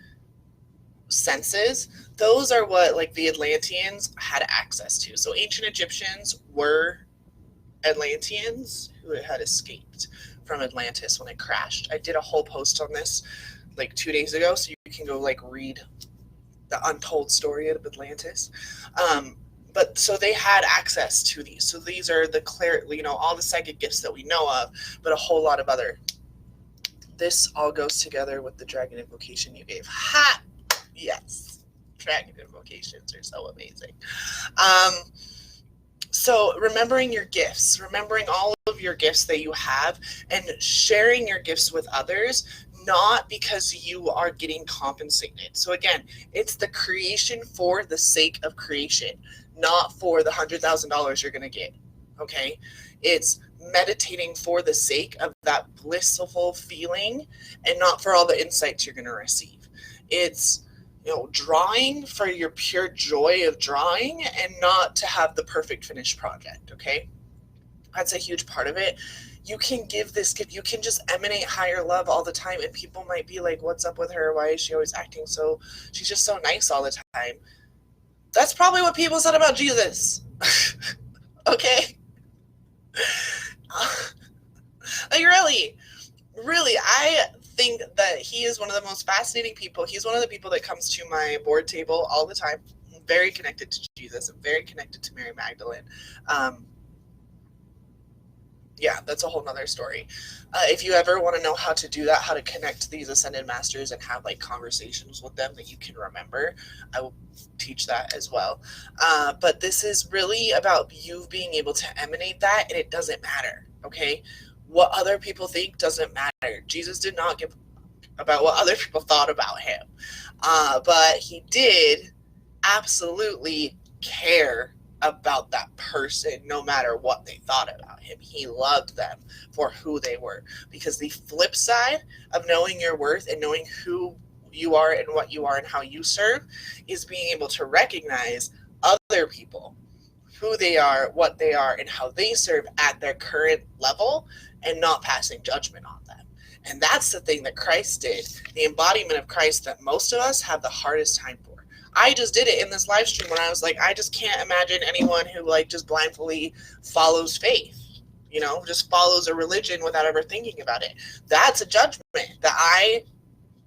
senses. Those are what like the Atlanteans had access to. So ancient Egyptians were Atlanteans who had escaped from Atlantis when it crashed. I did a whole post on this like 2 days ago, so you can go like read the untold story of Atlantis. But so they had access to these. So these are the all the psychic gifts that we know of, but a whole lot of other. This all goes together with the dragon invocation you gave. Ha! Yes. Dragon invocations are so amazing. So remembering your gifts, remembering all of your gifts that you have, and sharing your gifts with others, not because you are getting compensated. So again, it's the creation for the sake of creation, not for the $100,000 you're going to get. Okay? It's meditating for the sake of that blissful feeling and not for all the insights you're going to receive. It's drawing for your pure joy of drawing and not to have the perfect finished project, okay? That's a huge part of it. You can give this gift, you can just emanate higher love all the time, and people might be like, what's up with her? Why is she always acting so, she's just so nice all the time. That's probably what people said about Jesus. Okay? Like really, I think that he is one of the most fascinating people. He's one of the people that comes to my board table all the time. I'm very connected to Jesus. I'm very connected to Mary Magdalene. Yeah, that's a whole nother story. If you ever want to know how to do that, how to connect to these ascended masters and have like conversations with them that you can remember, I will teach that as well. But this is really about you being able to emanate that, and it doesn't matter, okay? What other people think doesn't matter. Jesus did not give about what other people thought about him. But he did absolutely care about that person no matter what they thought about him. He loved them for who they were. Because the flip side of knowing your worth and knowing who you are and what you are and how you serve is being able to recognize other people, who they are, what they are, and how they serve at their current level, and not passing judgment on them. And that's the thing that Christ did, the embodiment of Christ that most of us have the hardest time for. I just did it in this live stream when I was like, I just can't imagine anyone who like just blindly follows faith, just follows a religion without ever thinking about it. That's a judgment that I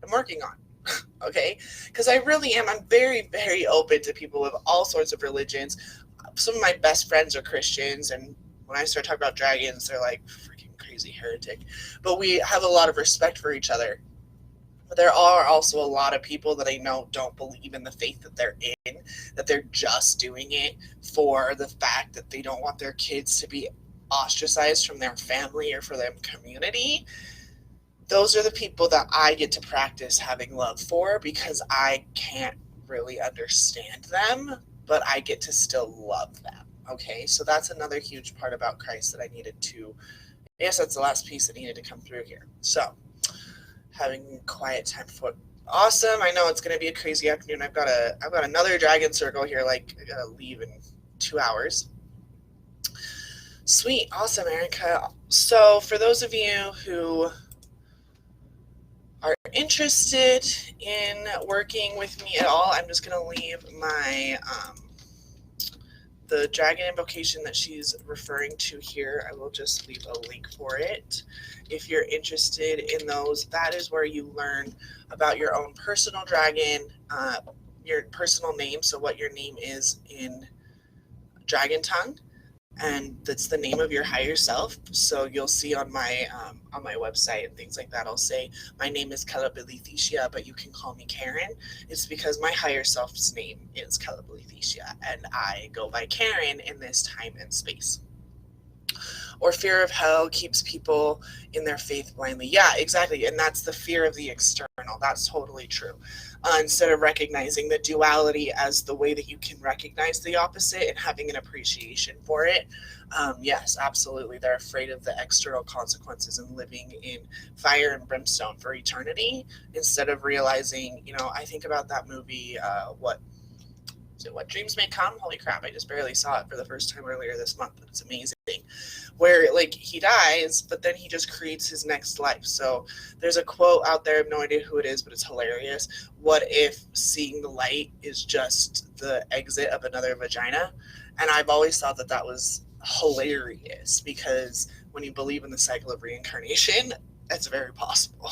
am working on. Okay? Because I really am. I'm very, very open to people of all sorts of religions. Some of my best friends are Christians, and when I start talking about dragons, they're like, freaking crazy heretic. But we have a lot of respect for each other. But there are also a lot of people that I know don't believe in the faith that they're in, that they're just doing it for the fact that they don't want their kids to be ostracized from their family or for their community. Those are the people that I get to practice having love for, because I can't really understand them, but I get to still love them. Okay, so that's another huge part about Christ that I needed to, I guess that's the last piece that needed to come through here. So having quiet time for awesome. I know it's going to be a crazy afternoon. I've got another dragon circle here. Like I gotta leave in 2 hours. Sweet. Awesome, Erica. So for those of you who are interested in working with me at all, I'm just going to leave my the dragon invocation that she's referring to here. I will just leave a link for it. If you're interested in those, that is where you learn about your own personal dragon, your personal name, so what your name is in dragon tongue, and that's the name of your higher self. So you'll see on my website and things like that, I'll say my name is Calabilithesia, but you can call me Caryn. It's because my higher self's name is Calabilithesia, and I go by Caryn in this time and space. Or fear of hell keeps people in their faith blindly. Yeah, exactly. And that's the fear of the external. That's totally true. Instead of recognizing the duality as the way that you can recognize the opposite and having an appreciation for it. Yes, absolutely. They're afraid of the external consequences and living in fire and brimstone for eternity, instead of realizing, I think about that movie, What Dreams May Come? Holy crap, I just barely saw it for the first time earlier this month. It's amazing. Where he dies, but then he just creates his next life. So there's a quote out there, I have no idea who it is, but it's hilarious. What if seeing the light is just the exit of another vagina? And I've always thought that was hilarious, because when you believe in the cycle of reincarnation, that's very possible.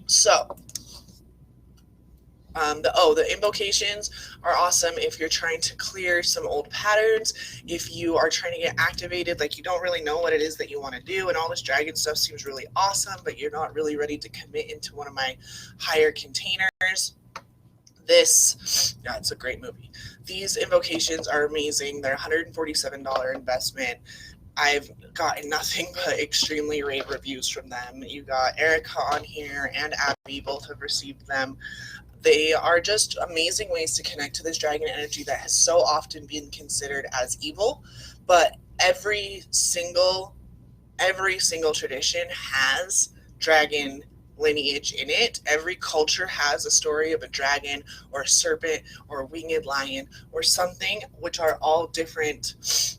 So, the invocations are awesome if you're trying to clear some old patterns, if you are trying to get activated, like you don't really know what it is that you want to do, and all this dragon stuff seems really awesome, but you're not really ready to commit into one of my higher containers. It's a great movie. These invocations are amazing. They're $147 investment. I've gotten nothing but extremely rave reviews from them. You got Erica on here and Abby, both have received them. They are just amazing ways to connect to this dragon energy that has so often been considered as evil, but every single tradition has dragon lineage in it. Every culture has a story of a dragon or a serpent or a winged lion or something, which are all different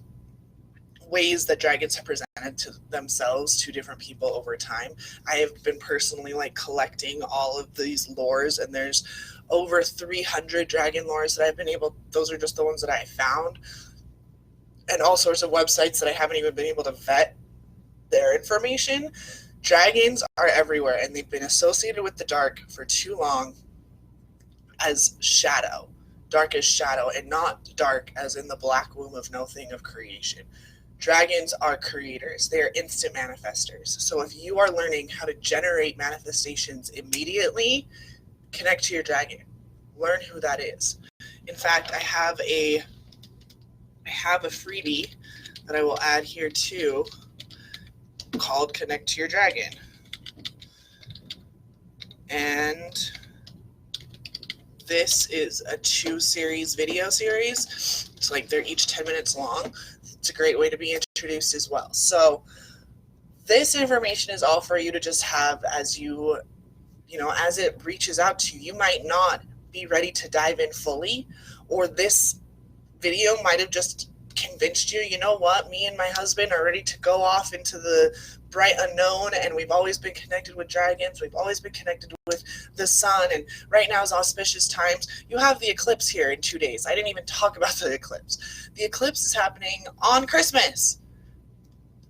ways that dragons have presented to themselves to different people over time. I have been personally collecting all of these lores, and there's over 300 dragon lores that I've been able, those are just the ones that I found, and all sorts of websites that I haven't even been able to vet their information. Dragons are everywhere, and they've been associated with the dark for too long as shadow. Dark as shadow, and not dark as in the black womb of no thing of creation. Dragons are creators. They are instant manifestors. So if you are learning how to generate manifestations immediately, connect to your dragon. Learn who that is. In fact, I have a freebie that I will add here too, called Connect to Your Dragon. And this is a 2-series video series. It's they're each 10 minutes long. It's a great way to be introduced as well. So this information is all for you to just have as as it reaches out to you. You might not be ready to dive in fully, or this video might have just convinced you, you know what, me and my husband are ready to go off into the bright unknown, and we've always been connected with dragons, we've always been connected with the sun, and right now is auspicious times. You have the eclipse here in 2 days. I didn't even talk about the eclipse. The eclipse is happening on Christmas.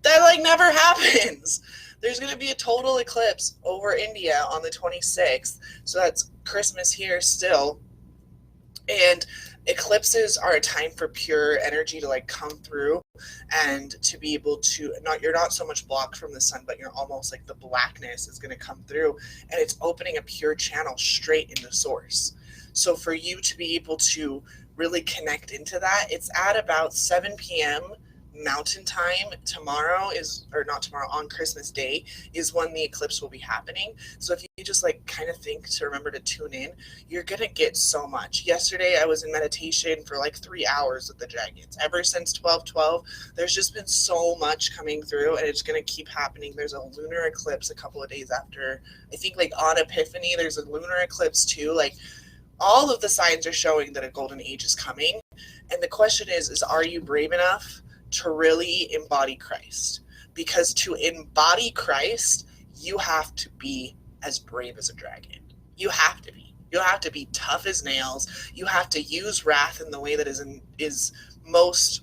That never happens. There's going to be a total eclipse over India on the 26th, so that's Christmas here still. And eclipses are a time for pure energy to come through, and to be able to you're not so much blocked from the sun, but you're almost the blackness is going to come through, and it's opening a pure channel straight into source. So for you to be able to really connect into that, it's at about 7 p.m. Mountain time tomorrow on Christmas Day is when the eclipse will be happening. So if you just kind of think to remember to tune in, you're going to get so much. Yesterday I was in meditation for 3 hours with the dragons. Ever since 12/12, there's just been so much coming through, and it's going to keep happening. There's a lunar eclipse a couple of days after, I think on Epiphany, there's a lunar eclipse too. All of the signs are showing that a golden age is coming. And the question is are you brave enough to really embody Christ? Because to embody Christ, you have to be as brave as a dragon. You have to be. You have to be tough as nails. You have to use wrath in the way that is most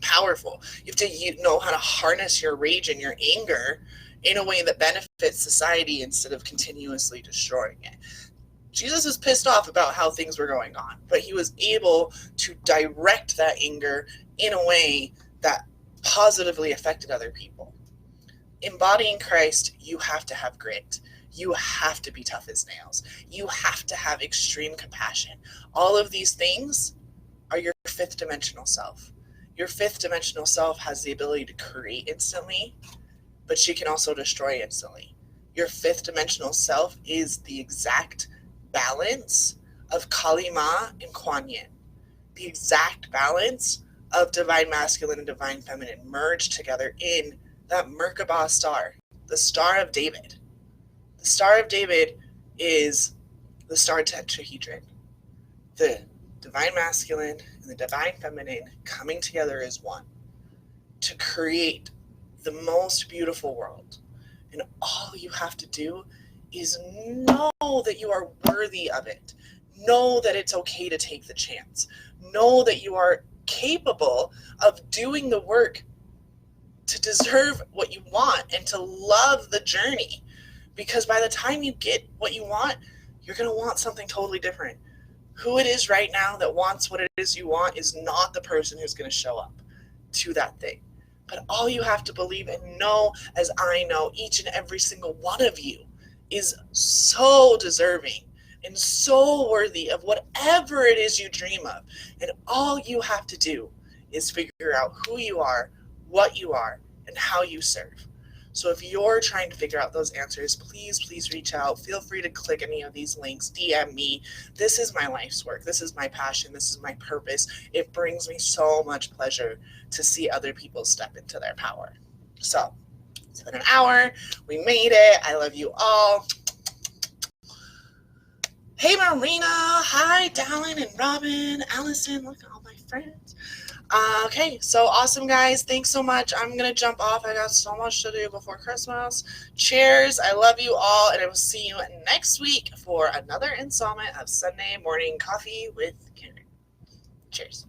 powerful. You have to know how to harness your rage and your anger in a way that benefits society instead of continuously destroying it. Jesus was pissed off about how things were going on, but he was able to direct that anger in a way that positively affected other people. Embodying Christ, you have to have grit. You have to be tough as nails. You have to have extreme compassion. All of these things are your 5th dimensional self. Your 5th dimensional self has the ability to create instantly, but she can also destroy instantly. Your 5th dimensional self is the exact balance of Kali Ma and Kuan Yin. The exact balance of divine masculine and divine feminine merged together in that Merkabah star, the Star of David. The Star of David is the star tetrahedron. The divine masculine and the divine feminine coming together as one to create the most beautiful world. And all you have to do is know that you are worthy of it. know that it's okay to take the chance. Know that you are capable of doing the work to deserve what you want and to love the journey. Because by the time you get what you want, you're going to want something totally different. Who it is right now that wants what it is you want is not the person who's going to show up to that thing. But all you have to believe and know, as I know, each and every single one of you is so deserving and so worthy of whatever it is you dream of. And all you have to do is figure out who you are, what you are, and how you serve. So if you're trying to figure out those answers, please reach out. Feel free to click any of these links, DM me. This is my life's work. This is my passion. This is my purpose. It brings me so much pleasure to see other people step into their power. So it's been an hour. We made it. I love you all. Hey, Marina. Hi, Dallin and Robin, Allison. Look at all my friends. Okay, so awesome, guys. Thanks so much. I'm going to jump off. I got so much to do before Christmas. Cheers. I love you all, and I will see you next week for another installment of Sunday Morning Coffee with Caryn. Cheers.